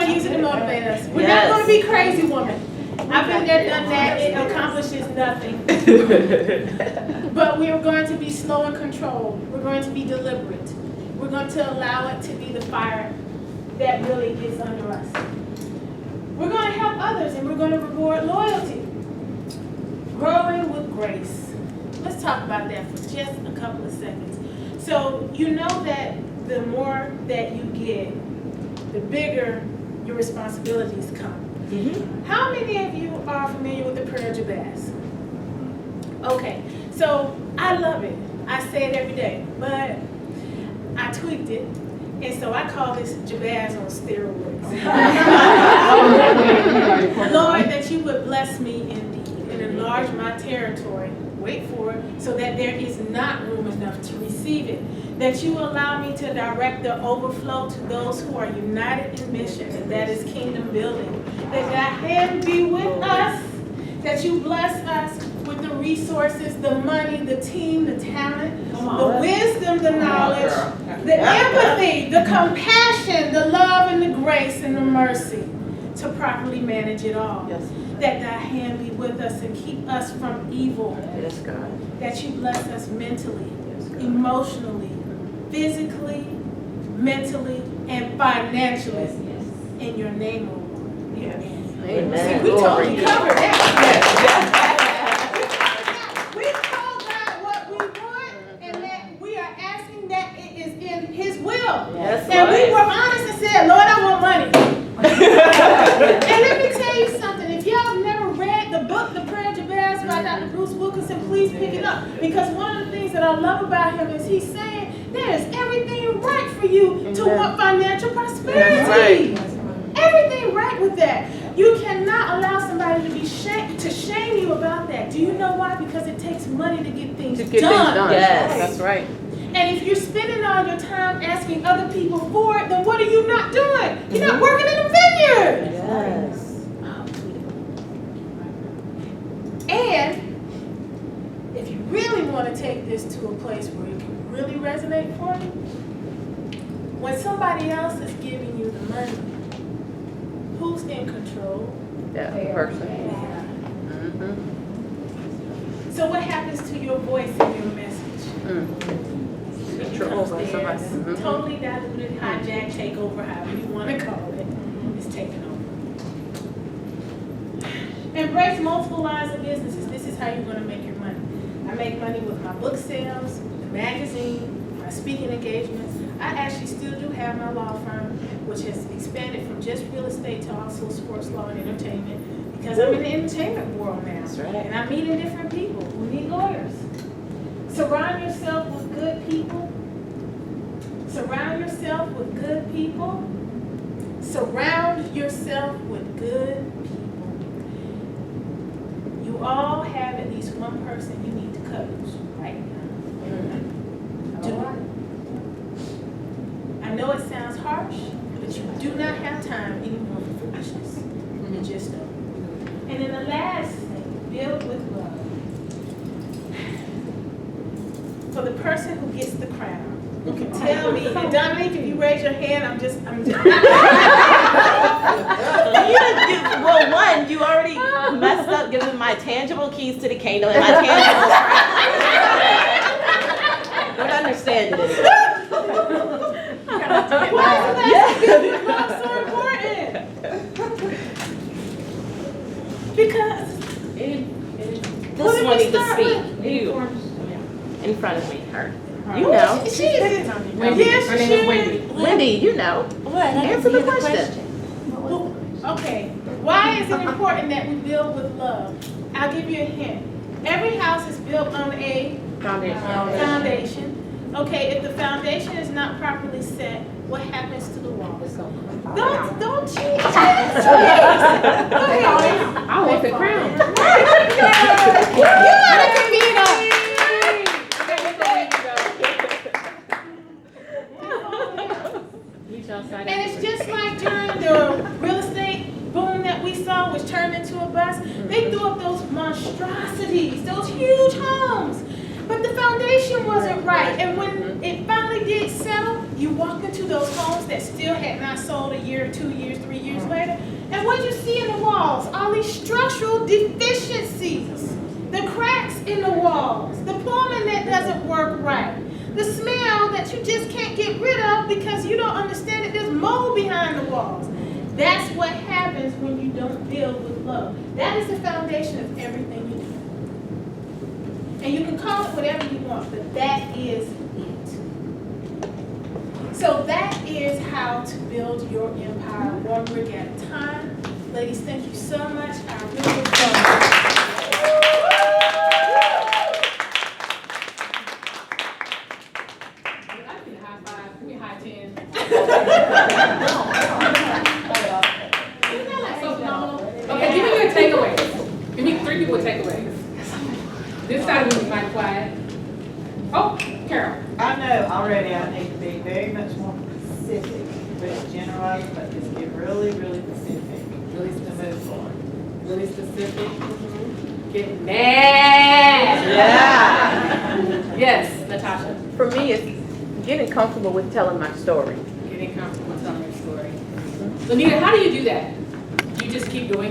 to use it to motivate us. We're not going to be crazy woman. I've been there, done that. It accomplishes nothing. But we are going to be slow and controlled. We're going to be deliberate. We're going to allow it to be the fire that really gets under us. We're going to help others, and we're going to reward loyalty. Growing with grace. Let's talk about that for just a couple of seconds. So you know that the more that you get, the bigger your responsibilities come. Mm-hmm. How many of you are familiar with the prayer of Jabez? Okay, so I love it. I say it every day, but I tweaked it, and so I call this Jabez on steroids. Lord, that you would bless me indeed and enlarge my territory. Wait for it, so that there is not room enough to receive it. That you allow me to direct the overflow to those who are united in mission, and that is kingdom building. That thy hand be with us, that you bless us with the resources, the money, the team, the talent, the wisdom, the knowledge, the empathy, the compassion, the love, and the grace, and the mercy to properly manage it all. Yes. That thy hand be with us and keep us from evil. Yes, God. That you bless us mentally, yes, emotionally, physically, mentally, and financially. Yes, yes. In your name, O Lord. Yes. Amen. See, we totally covered that. Yes. We told God what we want, and that we are asking that it is in His will. Yes, and we were honest and said, Lord, I want money. And let me tell you something. If y'all have never read the book, The Prayer of Jabez by Dr. Bruce Wilkinson, please pick it up. Because one of the things that I love about him is he's saying there is everything right for you to want financial prosperity. Everything right with that. You cannot allow somebody to be shame you about that. Do you know why? Because it takes money to get things done. Yes, that's right. And if you're spending all your time asking other people for it, then what are you not doing? You're not working in a vineyard. Yes. And if you really want to take this to a place where it can really resonate for you, when somebody else is giving you the money, who's in control? That person. Mm-hmm. So what happens to your voice and your message? Control by somebody. Totally diluted, hijack, takeover, however you want to call it, is taken over. Embrace multiple lines of businesses. This is how you're going to make your money. I make money with my book sales, the magazine, my speaking engagements. I actually still do have my law firm, which has expanded from just real estate to also sports law and entertainment, because I'm in the entertainment world now. That's right. And I'm meeting different people who need lawyers. Surround yourself with good people. Surround yourself with good people. Surround yourself with good people. You all have at least one person you need to coach right now. Do it. I know it sounds harsh, but you do not have time anymore for foolishness. You just don't. And then the last thing, build with love. For the person who gets the crown, who can tell me, and Dominique, if you raise your hand, I'm just well, one, you already messed up giving my tangible keys to the kingdom and my tangible crown. Don't understand it. Why is that so important? Because this one needs to speak. You. In front of me, her. You know. She is. Wendy. Her name is Wendy. Wendy, you know. What? Answer the question. Okay. Why is it important that we build with love? I'll give you a hint. Every house is built on a foundation. Okay, if the foundation is not properly set, what happens to the walls? Don't cheat. Go ahead. I want the crown. You gotta compete on. And it's just like during the real estate boom that we saw, which turned into a bust. They threw up those monstrosities, those huge homes. But the foundation wasn't right. And when it finally did settle, You walk into those homes that still had not sold a year, 2 years, 3 years later, and what do you see in the walls? All these structural deficiencies, the cracks in the walls, the plumbing that doesn't work right, the smell that you just can't get rid of because you don't understand that there's mold behind the walls. That's what happens when you don't build with love. That is the foundation of everything you do. And you can call it whatever you want, but that is it. So that is how to build your empire one brick at a time. Ladies, thank you so much. I really appreciate Okay, give me your takeaways. Give me 3 people takeaways. This side of the room is kind of quiet. Oh, Carol. I know already I need to be very much more specific, but it's generalized, but just get really, really specific. Really specific. Really specific. Get mad. Yeah. Yes, Natasha. For me, it's getting comfortable with telling my story. Getting comfortable telling your story. Lanita, how do you do that? You just keep doing